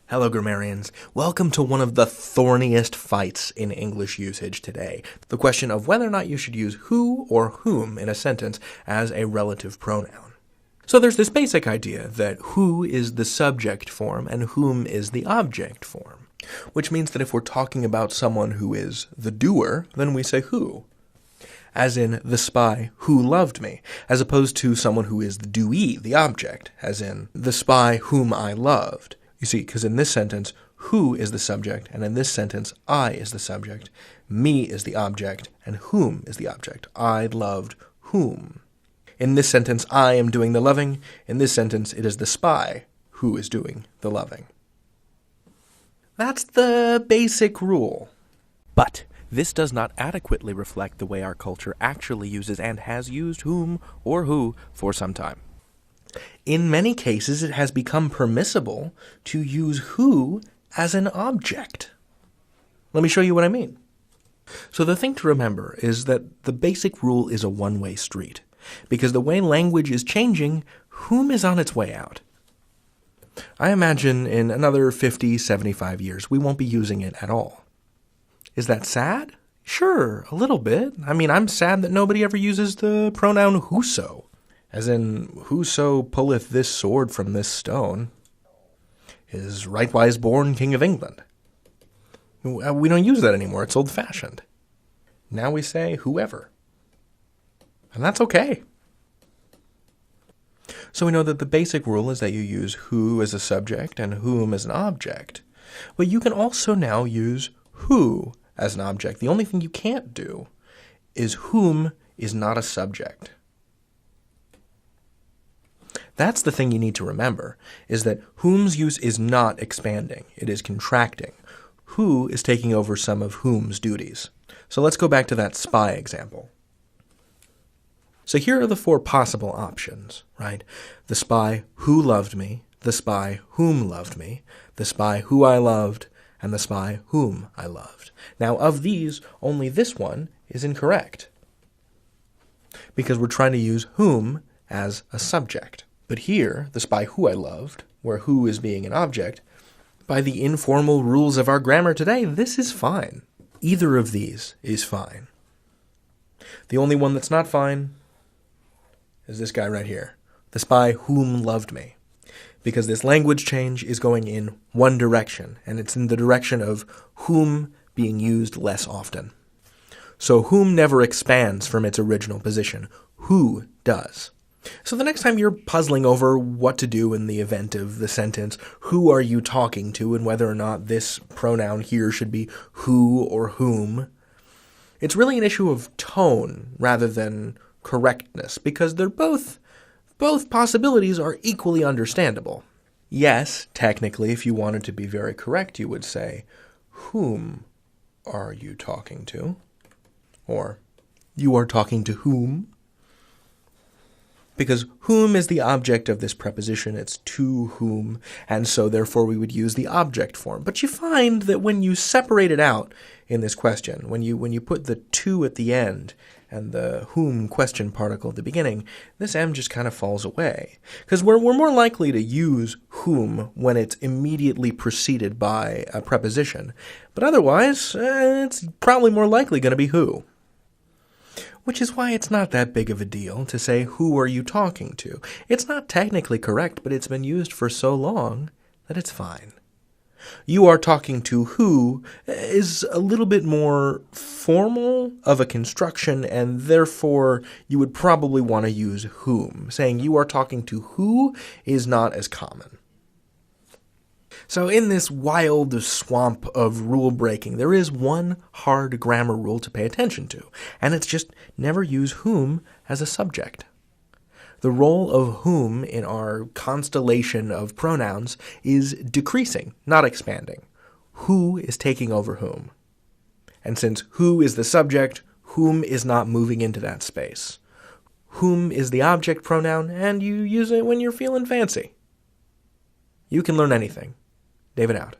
Hello, grammarians. Welcome to one of the thorniest fights in English usage today, the question of whether or not you should use who or whom in a sentence as a relative pronoun. So there's this basic idea that who is the subject form and whom is the object form, which means that if we're talking about someone who is the doer, then we say who, as in the spy who loved me, as opposed to someone who is the doee, the object, as in the spy whom I loved. You see, because in this sentence, who is the subject, and in this sentence, I is the subject, me is the object, and whom is the object. I loved whom. In this sentence, I am doing the loving. In this sentence, it is the spy who is doing the loving. That's the basic rule. But this does not adequately reflect the way our culture actually uses and has used whom or who for some time. In many cases, it has become permissible to use who as an object. Let me show you what I mean. So the thing to remember is that the basic rule is a one-way street, because the way language is changing, whom is on its way out. I imagine in another 50, 75 years, we won't be using it at all. Is that sad? Sure, a little bit. I mean, I'm sad that nobody ever uses the pronoun whoso. As in, whoso pulleth this sword from this stone is rightwise born King of England. We don't use that anymore. It's old-fashioned. Now we say whoever. And that's okay. So we know that the basic rule is that you use who as a subject and whom as an object. But you can also now use who as an object. The only thing you can't do is whom is not a subject. That's the thing you need to remember, is that whom's use is not expanding, it is contracting. Who is taking over some of whom's duties. So let's go back to that spy example. So here are the four possible options, right? The spy who loved me, the spy whom loved me, the spy who I loved, and the spy whom I loved. Now, of these, only this one is incorrect, because we're trying to use whom as a subject. But here, the spy who I loved, where who is being an object, by the informal rules of our grammar today, this is fine. Either of these is fine. The only one that's not fine is this guy right here, the spy whom loved me, because this language change is going in one direction, and it's in the direction of whom being used less often. So whom never expands from its original position. Who does. So the next time you're puzzling over what to do in the event of the sentence, who are you talking to, and whether or not this pronoun here should be who or whom, it's really an issue of tone rather than correctness, because they're both possibilities are equally understandable. Yes, technically, if you wanted to be very correct, you would say, whom are you talking to? Or, you are talking to whom? Because whom is the object of this preposition, it's to whom, and so therefore we would use the object form. But you find that when you separate it out in this question, when you put the to at the end and the whom question particle at the beginning, this M just kind of falls away. Because we're more likely to use whom when it's immediately preceded by a preposition. But otherwise, it's probably more likely going to be who. Which is why it's not that big of a deal to say, who are you talking to? It's not technically correct, but it's been used for so long that it's fine. You are talking to who is a little bit more formal of a construction, and therefore you would probably want to use whom. Saying you are talking to who is not as common. So in this wild swamp of rule breaking, there is one hard grammar rule to pay attention to, and it's just never use whom as a subject. The role of whom in our constellation of pronouns is decreasing, not expanding. Who is taking over whom? And since who is the subject, whom is not moving into that space. Whom is the object pronoun, and you use it when you're feeling fancy. You can learn anything. David out.